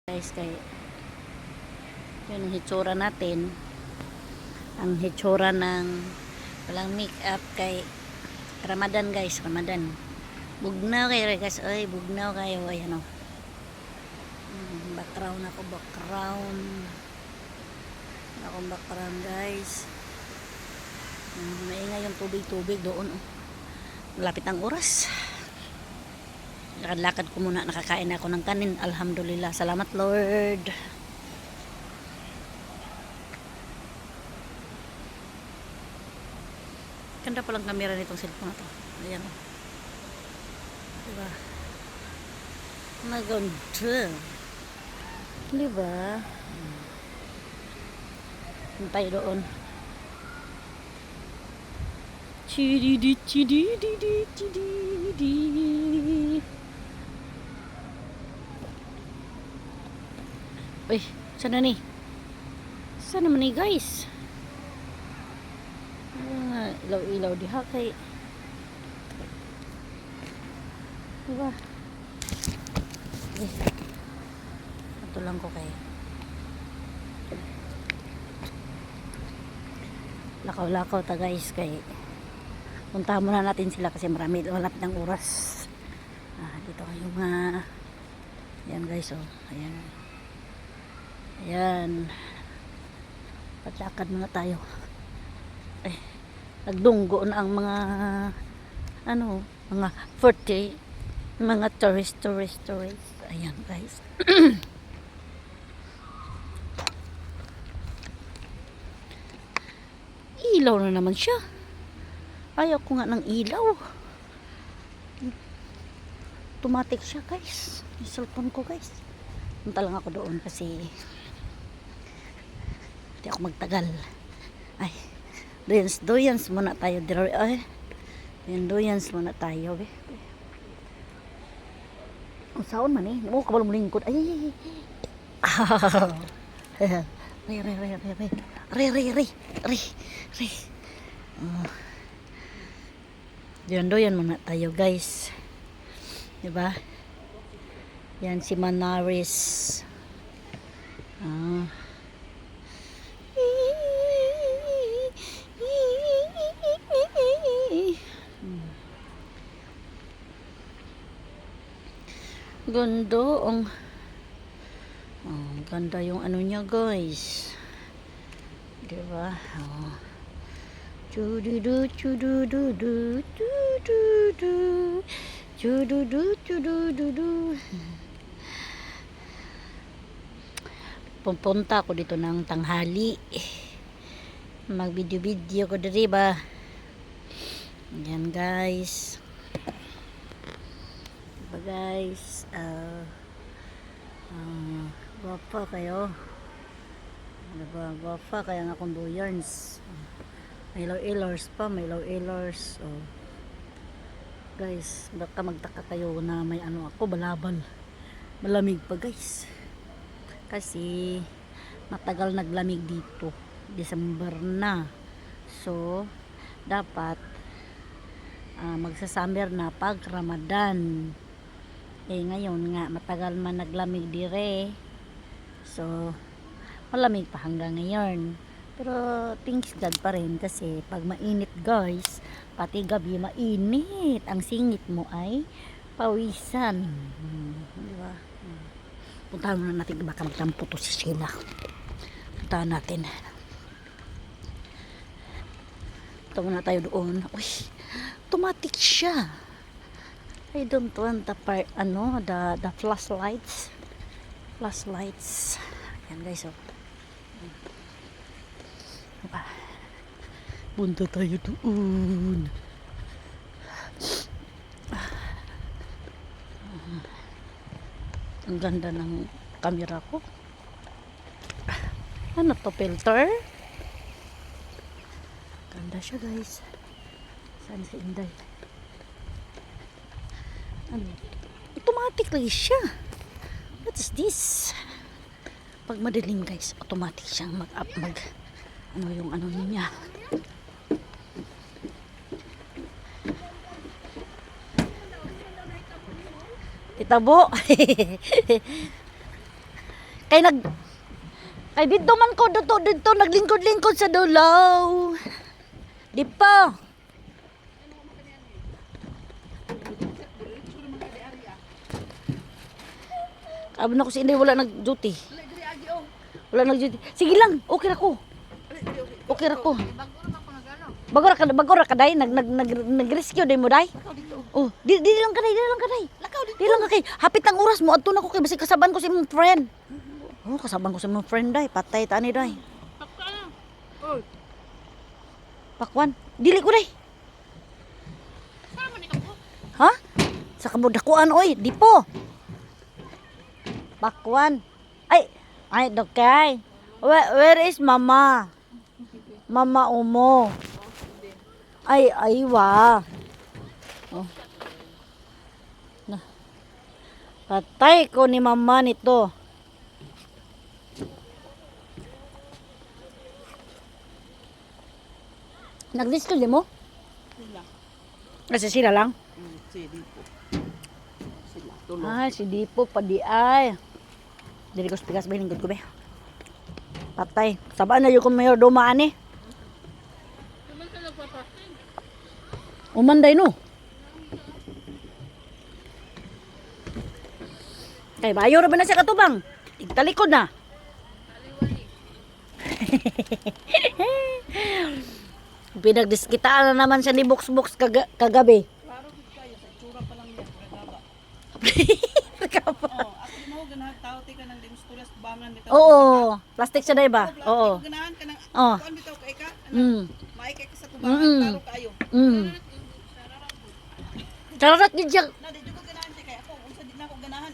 Guys, kay yun ang hitsura natin, ang hitsura ng walang make up kay Ramadan guys, Ramadan. Bugnaw kayo guys, ay bugnaw kayo, ayan o. Background ako, background guys. Maingay yung tubig doon oh. Malapit ang oras. Lakad-lakad ko muna, nakakain ako ng kanin. Alhamdulillah, salamat Lord. Ganda palang kamera nitong cellphone na to. Ayan o. Diba? Maganda. Diba? Tayo doon. Chididi. Uy, sana ni? Sana man ni guys? Ilaw-ilaw diha kay. Diba? Ito lang ko kay. Lakaw-lakaw ta guys kay. Puntahan muna natin sila kasi marami malapit ng oras. Dito yung yan guys oh. Ayan. Patlakad muna tayo. Nagdunggo na ang mga mga 40 mga tourist. Ayan guys. Ilaw na naman siya. Ayaw ko nga ng ilaw. Automatic siya guys. Yung cellphone ko guys. Punta lang ako doon kasi hindi ako magtagal. Ay, doyans muna tayo. Doyans muna tayo. Ang saon man eh. Mo kabalo mo lingkod. Ay. Re. Doyan muna tayo guys. Diba? Yan si Manaris. Ganda ganda yung ano niya guys. Diba? Chududu. Pupunta ako dito ng tanghali. Mag-video ko dito ba? Yan guys. Diba guys? Guwapa kayo. Diba? Guwapa kaya nga akong doyarns. May ilaw-ilars pa. Oh. Guys, baka magtaka kayo na may ako, balabal. Malamig pa guys. Kasi matagal naglamig dito. December na. So, dapat magsasummer na pag Ramadan. Ngayon nga, matagal man naglamig dire. So, malamig pa hanggang ngayon. Pero thanks God pa rin kasi pag mainit guys, pati gabi mainit. Ang singit mo ay pawisan. Diba? Puntahan muna natin, baka magtampo to si Sheila. Puntahan natin. Punta muna tayo doon. Uy, automatic siya. I don't want the flashlights. Ayan guys oh. Punta tayo doon. Ang ganda ng camera ko. Ano to, filter? Ganda siya guys. Saan si Inday? Automatic lagi siya. What is this? Pag madilim guys, automatic siyang mag-up yung niya. Tita Bo. Kay dito man ko dito naglingkod-lingkod sa dulaw. Di pa. Abo na ko si Inday wala nag-duty. Wala nag-duty. Sige lang, okay ra ko. Okay ra ko. Bagora ka day nag-rescue day mo day. Oh, di lang ka day. Di lang ka kay. Hapit ang oras mo adto na ko kay basi kasaban ko si imong friend. Oh, kasaban ko si imong friend day, patay ta ni day. Oy, Pakwan, dili ko day. Ha? Sa kabudakuan oy, di po. Pakwan. Ay, dokay. Where is mama? Mama Umo. Ay, aywa. Oh. Na. Patay ko ni mama nito. Nag-disco din mo? sila. Kasi sila lang? Si Dipo. Sila. Tulo. Ay, si Dipo, padi ay. Dili ko spikas ba hinggod ko ba? Patay. Sabaan na yung kung mayor dumaan eh. Naman ka nagpapasin. Umanday no. Kay bayo ra ba na siya katubang? Igtalikod na. Pinagdiskitaan na naman siya ni Box kagabi. Klaro gid kayo sa itsura pa lang niya, gaba. Kapa. Oh, ako mo ganahan tao ti ka nang demonstras bangan bitaw. Oo, plastic siya dai ba? Oo. Ganahan ka nang Oh. kuan bitaw kay ka. Mm. Maikay ka sa Mm. tubangan klaro kayo. Mm. Charot gid siya. Na di